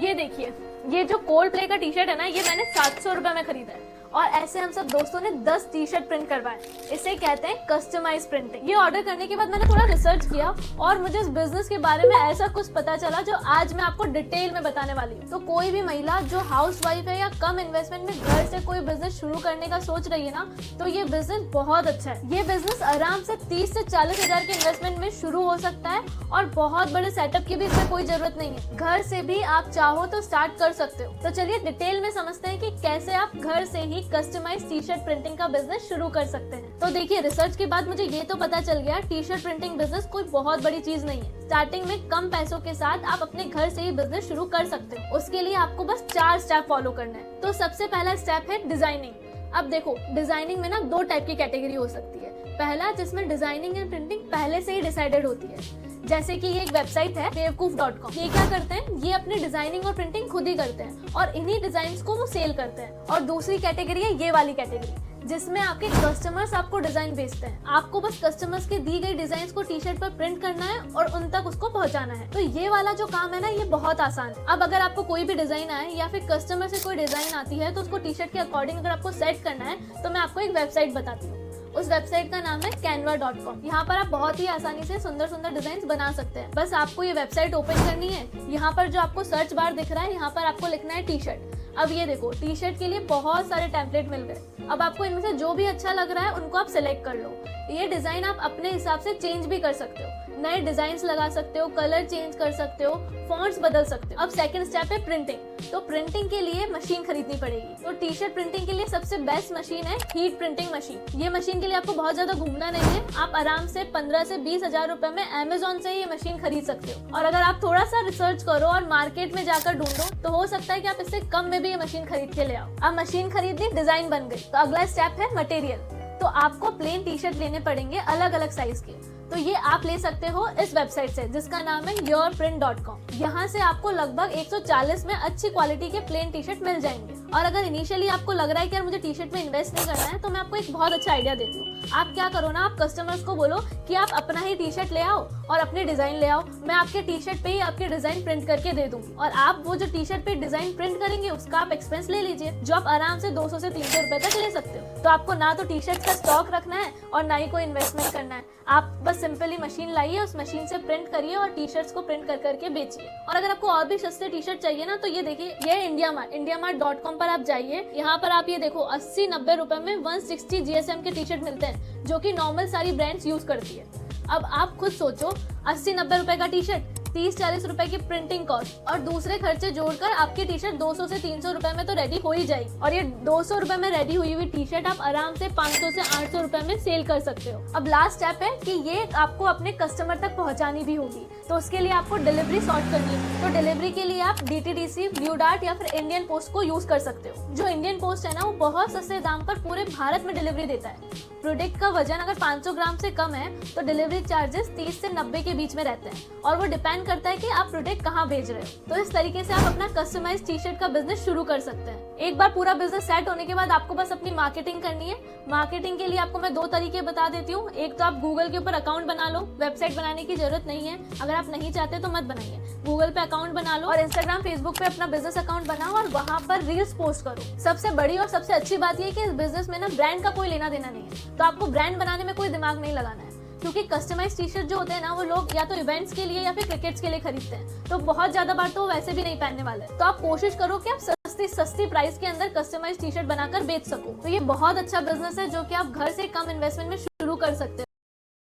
ये देखिए, ये जो कोल्ड प्ले का टी शर्ट है ना, ये मैंने 700 रुपए में खरीदा है और ऐसे हम सब दोस्तों ने 10 टी शर्ट प्रिंट करवाए। इसे कहते हैं कस्टमाइज प्रिंटिंग। ये ऑर्डर करने के बाद मैंने थोड़ा रिसर्च किया और मुझे इस बिजनेस के बारे में ऐसा कुछ पता चला जो आज मैं आपको डिटेल में बताने वाली हूँ। तो कोई भी महिला जो हाउसवाइफ है या कम इन्वेस्टमेंट में घर से कोई बिजनेस शुरू करने का सोच रही है ना, तो ये बिजनेस बहुत अच्छा है। ये बिजनेस आराम से 30 से 40 हजार के इन्वेस्टमेंट में शुरू हो सकता है और बहुत बड़े सेटअप की भी इसमें कोई जरूरत नहीं है। घर से भी आप चाहो तो स्टार्ट कर सकते हो। तो चलिए डिटेल में समझते हैं कि कैसे आप घर से ही कस्टमाइज टी शर्ट प्रिंटिंग का बिजनेस शुरू कर सकते हैं। तो देखिए, रिसर्च के बाद मुझे ये तो पता चल गया, टी शर्ट प्रिंटिंग बिजनेस कोई बहुत बड़ी चीज नहीं है। स्टार्टिंग में कम पैसों के साथ आप अपने घर से ही बिजनेस शुरू कर सकते हो। उसके लिए आपको बस 4 स्टेप फॉलो करना है। तो सबसे पहला स्टेप है डिजाइनिंग। अब देखो, डिजाइनिंग में ना 2 टाइप की कैटेगरी हो सकती है। पहला, जिसमें डिजाइनिंग एंड प्रिंटिंग पहले से ही डिसाइडेड होती है, जैसे कि ये एक वेबसाइट है बेवकूफ.com। ये क्या करते हैं, ये अपनी डिजाइनिंग और प्रिंटिंग खुद ही करते हैं और इन्हीं डिजाइन्स को वो सेल करते हैं। और दूसरी कैटेगरी है ये वाली कैटेगरी, जिसमें आपके कस्टमर्स आपको डिजाइन भेजते हैं। आपको बस कस्टमर्स के दी गई डिजाइन को टी शर्ट पर प्रिंट करना है और उन तक उसको पहुंचाना है। तो ये वाला जो काम है ना, ये बहुत आसान है। अब अगर आपको कोई भी डिजाइन आए या फिर कस्टमर से कोई डिजाइन आती है तो उसको टी शर्ट के अकॉर्डिंग अगर आपको सेट करना है, तो मैं आपको एक वेबसाइट बताती हूँ। उस वेबसाइट का नाम है canva.com। यहाँ पर आप बहुत ही आसानी से सुंदर सुंदर डिजाइन बना सकते हैं। बस आपको ये वेबसाइट ओपन करनी है। यहाँ पर जो आपको सर्च बार दिख रहा है, यहाँ पर आपको लिखना है टी शर्ट। अब ये देखो, टी शर्ट के लिए बहुत सारे टेम्पलेट मिल गए। अब आपको इनमें से जो भी अच्छा लग रहा है उनको आप सिलेक्ट कर लो। ये डिजाइन आप अपने हिसाब से चेंज भी कर सकते हो, नए डिजाइन लगा सकते हो, कलर चेंज कर सकते हो, फॉन्ट्स बदल सकते हो। अब सेकंड स्टेप है प्रिंटिंग। तो प्रिंटिंग के लिए मशीन खरीदनी पड़ेगी। तो टी शर्ट प्रिंटिंग के लिए सबसे बेस्ट मशीन है हीट प्रिंटिंग मशीन। ये मशीन के लिए आपको बहुत ज्यादा घूमना नहीं है। आप आराम से 15 से 20 हजार रुपए में अमेजोन से ये मशीन खरीद सकते हो। और अगर आप थोड़ा सा रिसर्च करो और मार्केट में जाकर ढूंढो, तो हो सकता है कि आप इससे कम में भी ये मशीन खरीद के ले आओ। अब मशीन खरीद ली, डिजाइन बन गई। तो अगला स्टेप है मटेरियल। तो आपको प्लेन टी शर्ट लेने पड़ेंगे अलग अलग साइज के। तो ये आप ले सकते हो इस वेबसाइट से, जिसका नाम है yourprint.com। यहाँ से आपको लगभग 140 में अच्छी क्वालिटी के प्लेन टी शर्ट मिल जाएंगे। और अगर इनिशियली आपको लग रहा है कि यार मुझे टी शर्ट में इन्वेस्ट नहीं करना है, तो मैं आपको एक बहुत अच्छा आइडिया देती हूँ। आप क्या करो ना, आप कस्टमर्स को बोलो कि आप अपना ही टी शर्ट ले आओ और अपने डिजाइन ले आओ। मैं आपके टी शर्ट पे ही आपके डिजाइन प्रिंट करके दे दूंगी और आप वो जो टी शर्ट पे डिजाइन प्रिंट करेंगे उसका आप एक्सपेंस ले लीजिए, जो आप आराम से 200 से 300 रुपए तक ले सकते हो। तो आपको ना तो टी शर्ट का स्टॉक रखना है और ना ही कोई इन्वेस्टमेंट करना है। आप बस सिंपली मशीन लाइए, उस मशीन से प्रिंट करिए और टी शर्ट्स को प्रिंट कर करके बेचिए। और अगर आपको और भी सस्ते टी शर्ट चाहिए ना, तो ये देखिए, ये indiamart.com पर आप जाइए। यहाँ पर आप ये देखो 80-90 रुपए में 160 GSM के टी शर्ट मिलते हैं, जो कि नॉर्मल सारी ब्रांड्स यूज करती है। अब आप खुद सोचो, 80-90 रुपए का टी शर्ट, 30-40 रुपए की प्रिंटिंग कॉस्ट और दूसरे खर्चे जोड़कर आपकी टी शर्ट 200 से 300 रुपए में तो रेडी हो ही जाएगी। और ये 200 रुपए में रेडी हुई हुई टी शर्ट आप आराम से 500 से 800 रुपए में सेल कर सकते हो। अब लास्ट स्टेप है कि ये आपको अपने कस्टमर तक पहुंचानी भी होगी। तो उसके लिए आपको डिलीवरी सॉर्ट करनी है। तो डिलीवरी के लिए आप DTDC, ब्लू डार्ट या फिर इंडियन पोस्ट को यूज कर सकते हो। जो इंडियन पोस्ट है ना, वो बहुत सस्ते दाम पर पूरे भारत में डिलीवरी देता है। प्रोडक्ट का वजन अगर 500 ग्राम से कम है तो डिलीवरी चार्जेस 30 से 90 के बीच में रहते हैं और वो डिपेंड करता है कि आप प्रोडक्ट कहाँ भेज रहे हो। तो इस तरीके से आप अपना कस्टमाइज टी शर्ट का बिजनेस शुरू कर सकते हैं। एक बार पूरा बिजनेस सेट होने के बाद आपको बस अपनी मार्केटिंग करनी है। मार्केटिंग के लिए आपको मैं 2 तरीके बता देती हूँ। एक तो आप गूगल के ऊपर अकाउंट बना लो, वेबसाइट बनाने की जरूरत नहीं है। अगर आप नहीं चाहते तो मत बनाइए, गूगल पे अकाउंट बना लो और इंस्टाग्राम, फेसबुक पे अपना बिजनेस अकाउंट बनाओ और वहाँ पर रील्स पोस्ट करो। सबसे बड़ी और सबसे अच्छी बात ये कि इस बिजनेस में ना ब्रांड का कोई लेना देना नहीं है। तो आपको ब्रांड बनाने में कोई दिमाग नहीं लगाना है, क्योंकि कस्टमाइज टी शर्ट जो होते हैं ना, वो लोग या तो इवेंट्स के लिए या फिर क्रिकेट्स के लिए खरीदते हैं। तो बहुत ज्यादा बार तो वैसे भी नहीं पहनने वाले। तो आप कोशिश करो कि आप सस्ती प्राइस के अंदर कस्टमाइज टी शर्ट बनाकर बेच सको। तो ये बहुत अच्छा बिजनेस है जो कि आप घर से कम इन्वेस्टमेंट में शुरू कर सकते हैं।